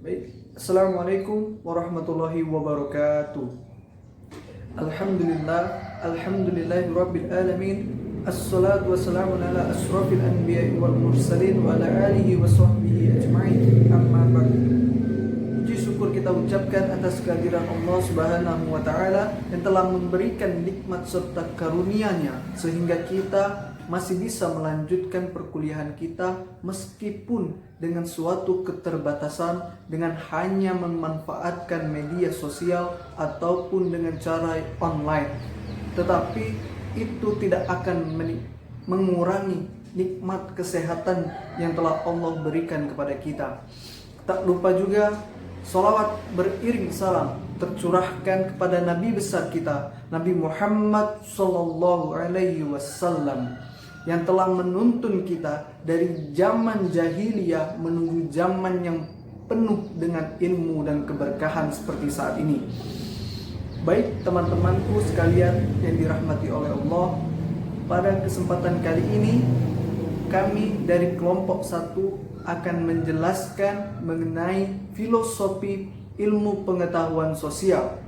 Baik, Assalamualaikum warahmatullahi wabarakatuh. Alhamdulillah, alhamdulillahirabbil alamin. Assalatu wassalamu ala asrofil anbiya'i wal mursalin wa ala alihi wa sahbihi ajma'in. Amma ba'd. Puji syukur kita ucapkan atas kehadiran Allah Subhanahu wa taala yang telah memberikan nikmat serta karunia-Nya sehingga kita masih bisa melanjutkan perkuliahan kita meskipun dengan suatu keterbatasan, dengan hanya memanfaatkan media sosial ataupun dengan cara online. Tetapi itu tidak akan mengurangi nikmat kesehatan yang telah Allah berikan kepada kita. Tak lupa juga salawat beriring salam tercurahkan kepada Nabi besar kita, Nabi Muhammad sallallahu alaihi wasallam, yang telah menuntun kita dari zaman jahiliyah menuju zaman yang penuh dengan ilmu dan keberkahan seperti saat ini. Baik teman-temanku sekalian yang dirahmati oleh Allah, pada kesempatan kali ini kami dari kelompok 1 akan menjelaskan mengenai filosofi ilmu pengetahuan sosial.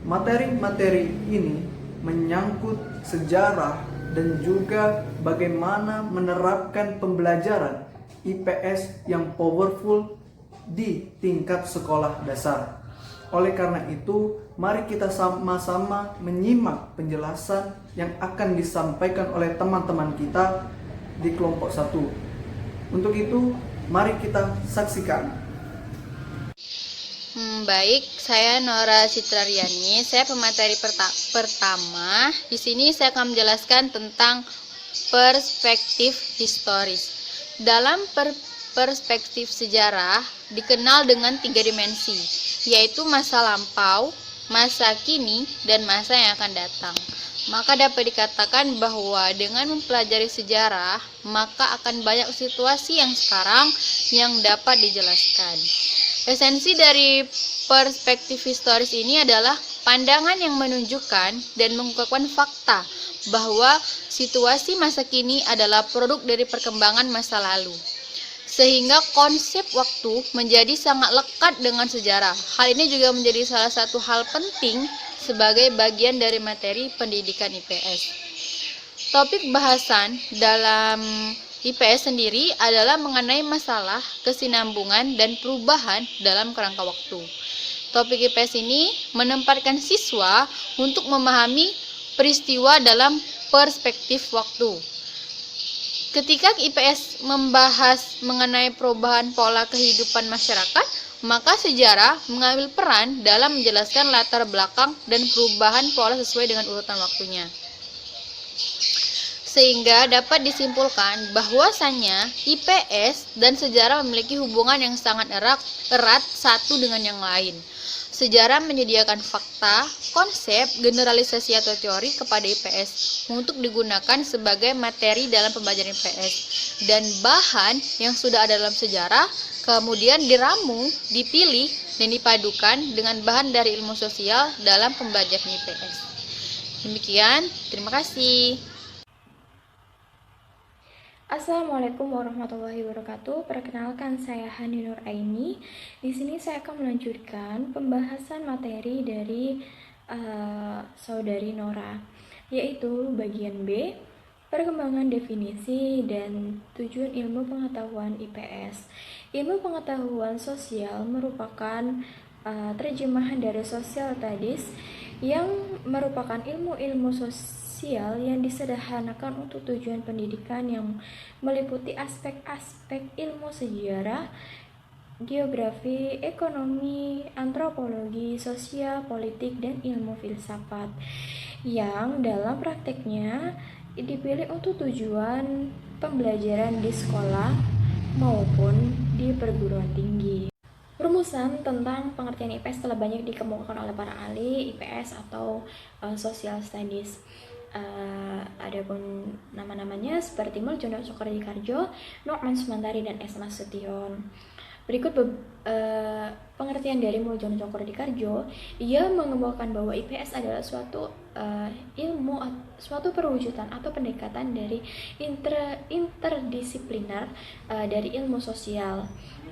Materi-materi ini menyangkut sejarah dan juga bagaimana menerapkan pembelajaran IPS yang powerful di tingkat sekolah dasar. Oleh karena itu, mari kita sama-sama menyimak penjelasan yang akan disampaikan oleh teman-teman kita di kelompok 1. Untuk itu, mari kita saksikan. Baik, saya Nora Citraryani. Saya pemateri pertama. Di sini saya akan menjelaskan tentang perspektif historis. Dalam perspektif sejarah dikenal dengan 3 dimensi, yaitu masa lampau, masa kini, dan masa yang akan datang. Maka dapat dikatakan bahwa dengan mempelajari sejarah, maka akan banyak situasi yang sekarang yang dapat dijelaskan. Esensi dari perspektif historis ini adalah pandangan yang menunjukkan dan mengungkapkan fakta bahwa situasi masa kini adalah produk dari perkembangan masa lalu. Sehingga konsep waktu menjadi sangat lekat dengan sejarah. Hal ini juga menjadi salah satu hal penting sebagai bagian dari materi pendidikan IPS. Topik bahasan dalam IPS sendiri adalah mengenai masalah kesinambungan dan perubahan dalam kerangka waktu. Topik IPS ini menempatkan siswa untuk memahami peristiwa dalam perspektif waktu. Ketika IPS membahas mengenai perubahan pola kehidupan masyarakat, maka sejarah mengambil peran dalam menjelaskan latar belakang dan perubahan pola sesuai dengan urutan waktunya. Sehingga dapat disimpulkan bahwasannya IPS dan sejarah memiliki hubungan yang sangat erat satu dengan yang lain. Sejarah menyediakan fakta, konsep, generalisasi atau teori kepada IPS untuk digunakan sebagai materi dalam pembelajaran IPS. Dan bahan yang sudah ada dalam sejarah kemudian diramu, dipilih, dan dipadukan dengan bahan dari ilmu sosial dalam pembelajaran IPS. Demikian, terima kasih. Assalamualaikum warahmatullahi wabarakatuh. Perkenalkan, saya Hani Nur Aini. Di sini saya akan melanjutkan pembahasan materi dari saudari Nora, yaitu bagian B, perkembangan definisi dan tujuan ilmu pengetahuan IPS. Ilmu pengetahuan sosial merupakan terjemahan dari social studies yang merupakan ilmu-ilmu sosial yang disederhanakan untuk tujuan pendidikan yang meliputi aspek-aspek ilmu sejarah, geografi, ekonomi, antropologi, sosial, politik, dan ilmu filsafat yang dalam prakteknya dipilih untuk tujuan pembelajaran di sekolah maupun di perguruan tinggi. Rumusan tentang pengertian IPS telah banyak dikemukakan oleh para ahli IPS atau social studies. Adapun nama-namanya seperti Muljono Cokrodikardjo, Nu'man Sumantari, dan S. Nasution. Berikut pengertian dari Muljono Cokrodikardjo. Ia mengemukakan bahwa IPS adalah suatu ilmu, suatu perwujudan atau pendekatan dari interdisipliner dari ilmu sosial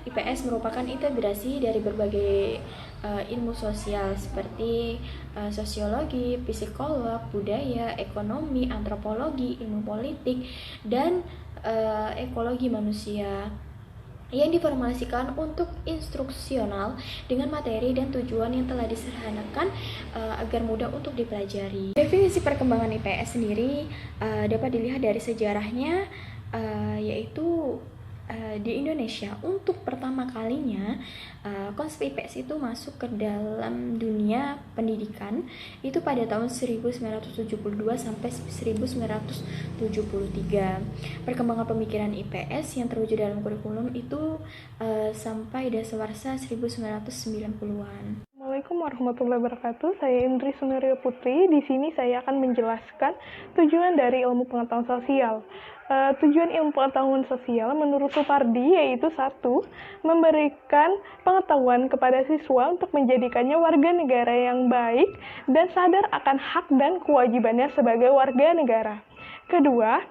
IPS merupakan integrasi dari berbagai ilmu sosial seperti sosiologi, psikolog, budaya, ekonomi, antropologi, ilmu politik, dan ekologi manusia yang diformulasikan untuk instruksional dengan materi dan tujuan yang telah disederhanakan agar mudah untuk dipelajari. Definisi perkembangan IPS sendiri dapat dilihat dari sejarahnya, yaitu di Indonesia untuk pertama kalinya konsep IPS itu masuk ke dalam dunia pendidikan itu pada tahun 1972 sampai 1973. Perkembangan pemikiran IPS yang terwujud dalam kurikulum itu sampai dasawarsa 1990-an. Assalamualaikum warahmatullahi wabarakatuh. Saya Indri Sunario Putri. Di sini saya akan menjelaskan tujuan dari ilmu pengetahuan sosial. Tujuan ilmu pengetahuan sosial menurut Supardi yaitu 1. Memberikan pengetahuan kepada siswa untuk menjadikannya warga negara yang baik dan sadar akan hak dan kewajibannya sebagai warga negara. Kedua,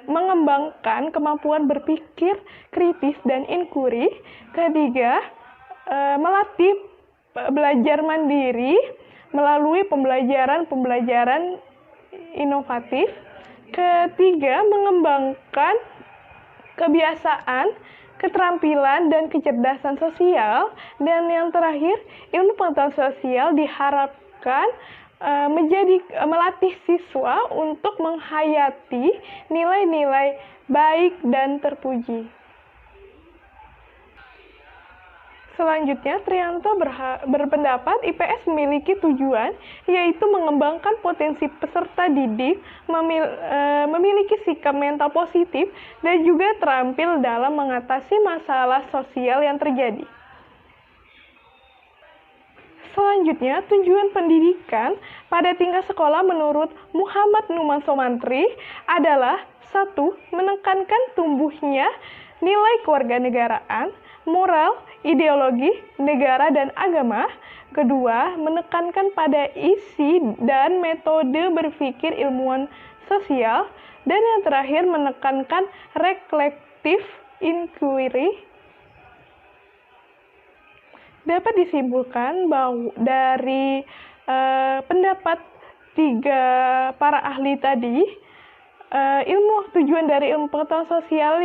mengembangkan kemampuan berpikir kritis dan inquiry. Ketiga, melatih belajar mandiri melalui pembelajaran inovatif. Ketiga, mengembangkan kebiasaan, keterampilan, dan kecerdasan sosial. Dan yang terakhir, ilmu pengetahuan sosial diharapkan melatih siswa untuk menghayati nilai-nilai baik dan terpuji. Selanjutnya, Trianto berpendapat IPS memiliki tujuan, yaitu mengembangkan potensi peserta didik, memiliki sikap mental positif, dan juga terampil dalam mengatasi masalah sosial yang terjadi. Selanjutnya, tujuan pendidikan pada tingkat sekolah menurut Muhammad Numan Somantri adalah 1. Menekankan tumbuhnya nilai kewarganegaraan, moral, ideologi, negara, dan agama. Kedua, menekankan pada isi dan metode berpikir ilmuwan sosial. Dan yang terakhir, menekankan reflective inquiry. Dapat disimpulkan bahwa dari pendapat 3 para ahli tadi, tujuan dari ilmu pengetahuan sosial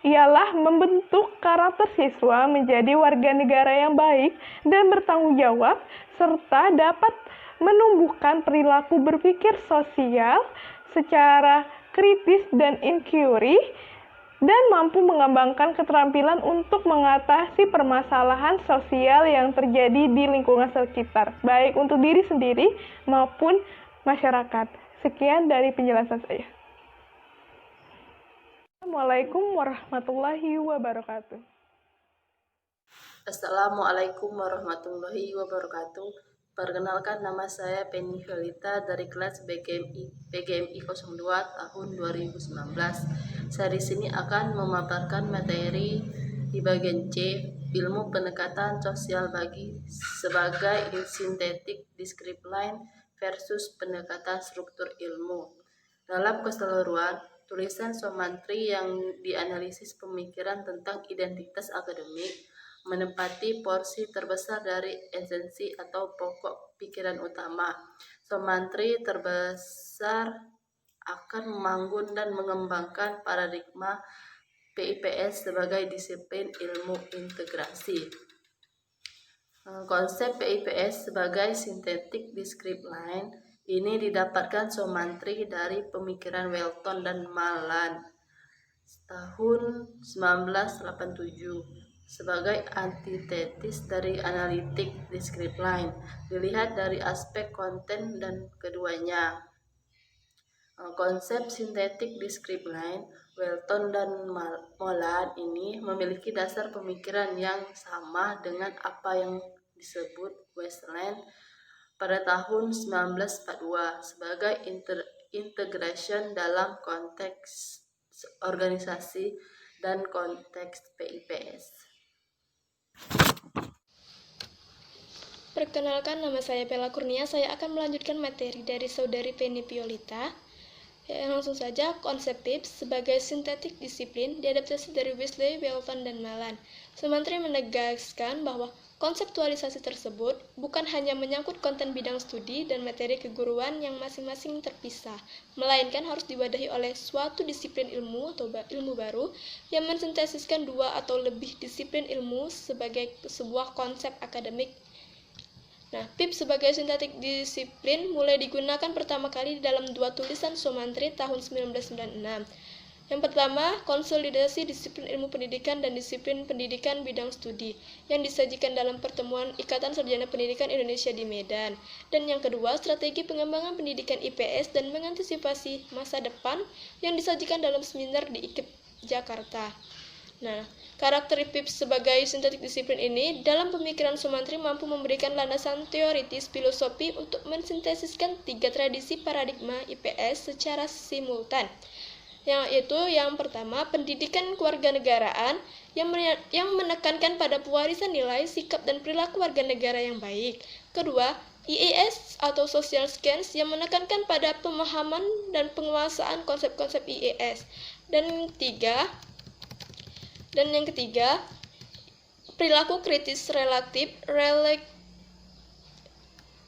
ialah membentuk karakter siswa menjadi warga negara yang baik dan bertanggung jawab, serta dapat menumbuhkan perilaku berpikir sosial secara kritis dan inquiry, dan mampu mengembangkan keterampilan untuk mengatasi permasalahan sosial yang terjadi di lingkungan sekitar, baik untuk diri sendiri maupun masyarakat. Sekian dari penjelasan saya. Assalamualaikum warahmatullahi wabarakatuh. Assalamualaikum warahmatullahi wabarakatuh. Perkenalkan, nama saya Penny Violeta dari kelas PGMI 02 tahun 2019. Saya di sini akan memaparkan materi di bagian C, ilmu pendekatan sosial sebagai synthetic descriptive line versus pendekatan struktur ilmu. Dalam keseluruhan, tulisan Somantri yang dianalisis pemikiran tentang identitas akademik menempati porsi terbesar dari esensi atau pokok pikiran utama. Somantri terbesar akan membangun dan mengembangkan paradigma PIPS sebagai disiplin ilmu integrasi. Konsep PIPS sebagai synthetic descriptive line ini didapatkan Somantri dari pemikiran Welton dan Malan tahun 1987 sebagai antitesis dari analytic descriptive line. Dilihat dari aspek konten dan keduanya. Konsep synthetic descriptive line Welton dan Malan ini memiliki dasar pemikiran yang sama dengan apa yang disebut Westland pada tahun 1942 sebagai integration dalam konteks organisasi dan konteks PIPS. Perkenalkan, nama saya Pela Kurnia. Saya akan melanjutkan materi dari saudari Penny Violeta, Ya, langsung saja, konsep PIPS sebagai sintetik disiplin diadaptasi dari Wesley, Welton, dan Malan. Sumantri menegaskan bahwa konseptualisasi tersebut bukan hanya menyangkut konten bidang studi dan materi keguruan yang masing-masing terpisah, melainkan harus diwadahi oleh suatu disiplin ilmu atau ilmu baru yang mensintesiskan dua atau lebih disiplin ilmu sebagai sebuah konsep akademik. Nah, PIPS sebagai sintetik disiplin mulai digunakan pertama kali di dalam dua tulisan Sumantri tahun 1996. Yang pertama, konsolidasi disiplin ilmu pendidikan dan disiplin pendidikan bidang studi yang disajikan dalam pertemuan Ikatan Sarjana Pendidikan Indonesia di Medan. Dan yang kedua, strategi pengembangan pendidikan IPS dan mengantisipasi masa depan yang disajikan dalam seminar di IKIP Jakarta. Nah, karakter PIPS sebagai sintetik disiplin ini dalam pemikiran Sumantri mampu memberikan landasan teoritis filosofi untuk mensintesiskan tiga tradisi paradigma IPS secara simultan. Yaitu yang pertama, pendidikan kewarganegaraan yang menekankan pada pewarisan nilai, sikap, dan perilaku warga negara yang baik. Kedua, IES atau social skills yang menekankan pada pemahaman dan penguasaan konsep-konsep IES. Dan yang ketiga, perilaku kritis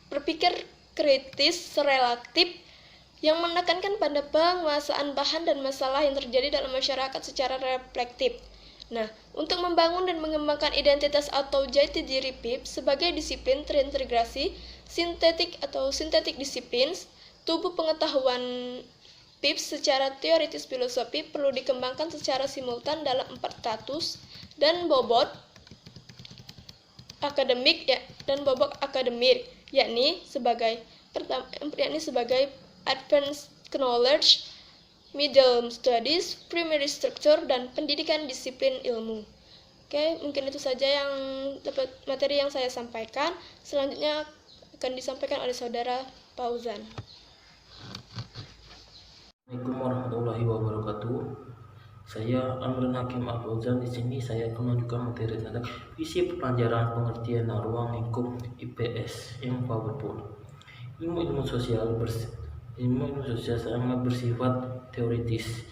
berpikir kritis relatif yang menekankan pada penguasaan bahan dan masalah yang terjadi dalam masyarakat secara reflektif. Nah, untuk membangun dan mengembangkan identitas atau jati diri PIPS sebagai disiplin terintegrasi sintetik atau sintetik disiplin, tubuh pengetahuan PIPS secara teoritis filosofi perlu dikembangkan secara simultan dalam 4 status dan bobot akademik yakni sebagai advanced knowledge, middle studies, primary structure, dan pendidikan disiplin ilmu. Oke, mungkin itu saja yang dapat materi yang saya sampaikan. Selanjutnya akan disampaikan oleh saudara Fauzan. Assalamualaikum warahmatullahi wabarakatuh. Saya Amrun Hakim Al-Fauzan. Di sini saya akan menunjukkan materi tentang visi pelajaran pengertian ruang lingkup IPS yang powerful. Ilmu sosial sangat bersifat teoritis,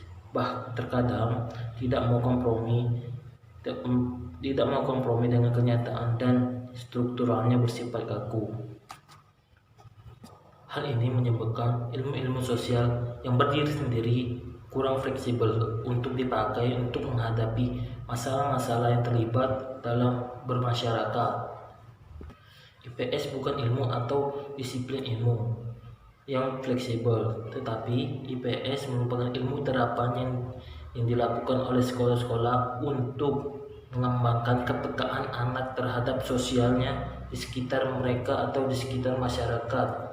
terkadang tidak mau kompromi dengan kenyataan dan strukturalnya bersifat kaku. Hal ini menyebabkan ilmu sosial yang berdiri sendiri kurang fleksibel untuk dipakai untuk menghadapi masalah-masalah yang terlibat dalam bermasyarakat. IPS bukan ilmu atau disiplin ilmu yang fleksibel, tetapi IPS merupakan ilmu terapan yang dilakukan oleh sekolah-sekolah untuk mengembangkan kepekaan anak terhadap sosialnya di sekitar mereka atau di sekitar masyarakat.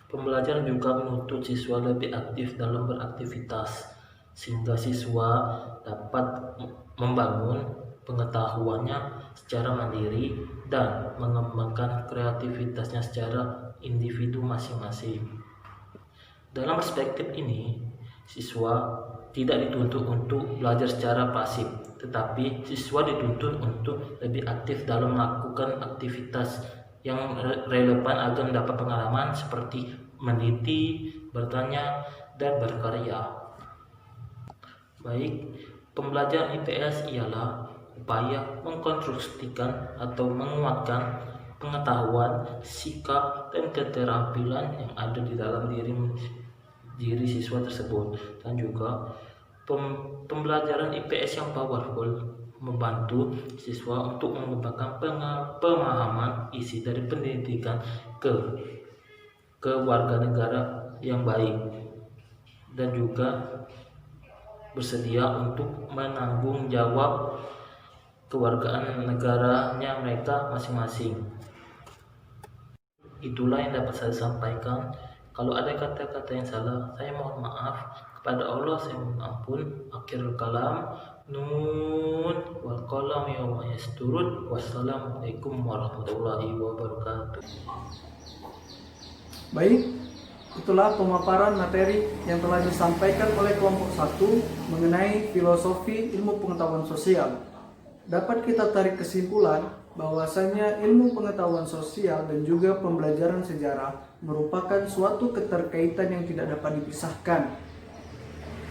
Pembelajaran juga menuntut siswa lebih aktif dalam beraktivitas, sehingga siswa dapat membangun pengetahuannya secara mandiri dan mengembangkan kreativitasnya secara individu masing-masing. Dalam perspektif ini, siswa tidak dituntut untuk belajar secara pasif, tetapi siswa dituntut untuk lebih aktif dalam melakukan aktivitas yang relevan agar mendapat pengalaman seperti meneliti, bertanya, dan berkarya. Baik, pembelajaran IPS ialah upaya mengkonstruksikan atau menguatkan pengetahuan, sikap, dan keterampilan yang ada di dalam diri siswa tersebut. Dan juga pembelajaran IPS yang powerful membantu siswa untuk mengembangkan pemahaman isi dari pendidikan ke warganegara yang baik, dan juga bersedia untuk menanggung jawab kewargaan negaranya mereka masing-masing. Itulah yang dapat saya sampaikan. Kalau ada kata-kata yang salah, saya mohon maaf. Kepada Allah saya mohon ampun. Akhirul kalam. Nun wal qalam yawma yasturun. Wassalamualaikum warahmatullahi wabarakatuh. Baik, itulah pemaparan materi yang telah disampaikan oleh kelompok 1 mengenai filosofi ilmu pengetahuan sosial. dapat kita tarik kesimpulan bahwasanya ilmu pengetahuan sosial dan juga pembelajaran sejarah merupakan suatu keterkaitan yang tidak dapat dipisahkan.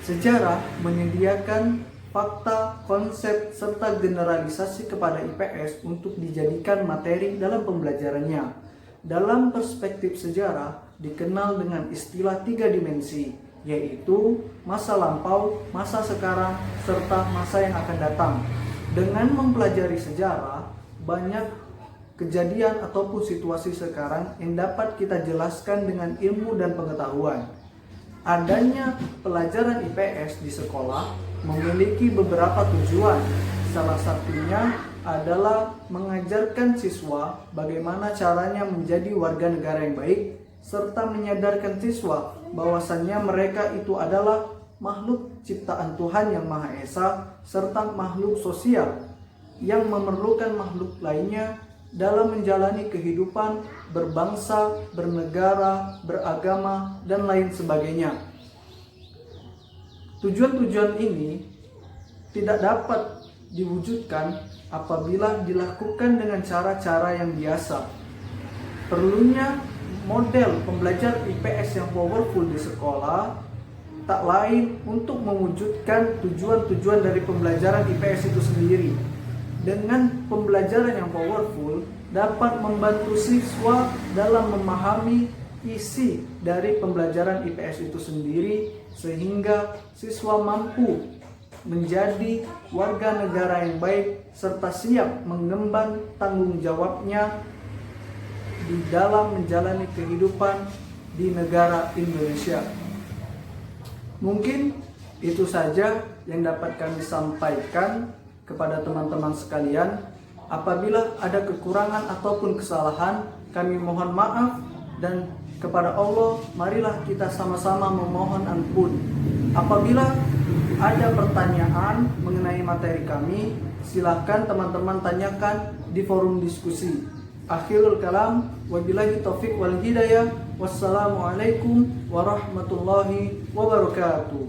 Sejarah menyediakan fakta, konsep, serta generalisasi kepada IPS untuk dijadikan materi dalam pembelajarannya. Dalam perspektif sejarah dikenal dengan istilah 3 dimensi, yaitu masa lampau, masa sekarang, serta masa yang akan datang. Dengan mempelajari sejarah, banyak kejadian ataupun situasi sekarang yang dapat kita jelaskan dengan ilmu dan pengetahuan. Adanya pelajaran IPS di sekolah memiliki beberapa tujuan. Salah satunya adalah mengajarkan siswa bagaimana caranya menjadi warga negara yang baik, serta menyadarkan siswa bahwasannya mereka itu adalah makhluk ciptaan Tuhan yang Maha Esa, serta makhluk sosial yang memerlukan makhluk lainnya dalam menjalani kehidupan berbangsa, bernegara, beragama, dan lain sebagainya. Tujuan-tujuan ini tidak dapat diwujudkan apabila dilakukan dengan cara-cara yang biasa. Perlunya model pembelajar IPS yang powerful di sekolah tak lain untuk mewujudkan tujuan-tujuan dari pembelajaran IPS itu sendiri. Dengan pembelajaran yang powerful dapat membantu siswa dalam memahami isi dari pembelajaran IPS itu sendiri, sehingga siswa mampu menjadi warga negara yang baik serta siap mengemban tanggung jawabnya di dalam menjalani kehidupan di negara Indonesia. Mungkin itu saja yang dapat kami sampaikan kepada teman-teman sekalian. Apabila ada kekurangan ataupun kesalahan, kami mohon maaf, dan kepada Allah marilah kita sama-sama memohon ampun. Apabila ada pertanyaan mengenai materi kami, silakan teman-teman tanyakan di forum diskusi. Akhirul kalam, wabillahi taufiq wal hidayah. Wassalamualaikum warahmatullahi wabarakatuh.